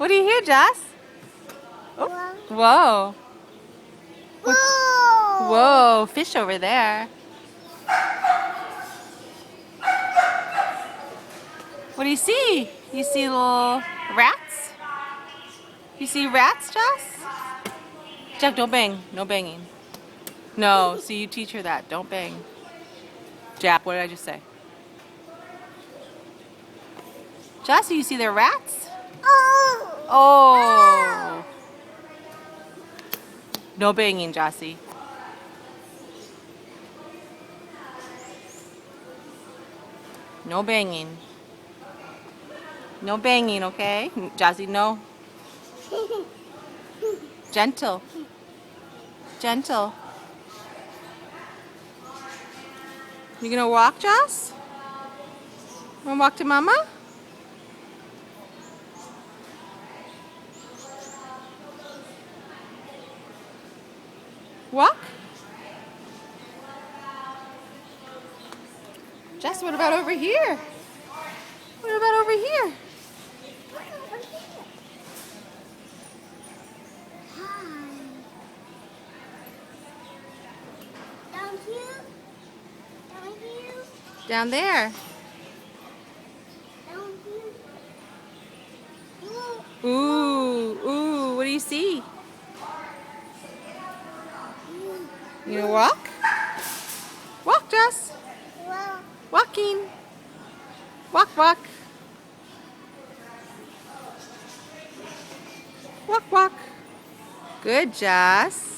What do you hear, Joss? Oh. Whoa. Whoa, fish over there. What do you see? You see little rats? You see rats, Joss? Jack, don't bang. No banging. No, so you teach her that. Don't bang. Jack, what did I just say? Joss, do you see the rats? Oh. No banging, Jossie. No banging. No banging, okay? Jossie, no. Gentle. Gentle. You gonna walk, Joss? Wanna walk to Mama? Walk? Jess, what about over here? What about over here? Down there. Ooh, what do you see? You gonna walk? Walk, Jess. Walking. Walk, walk. Walk, walk. Good, Jess.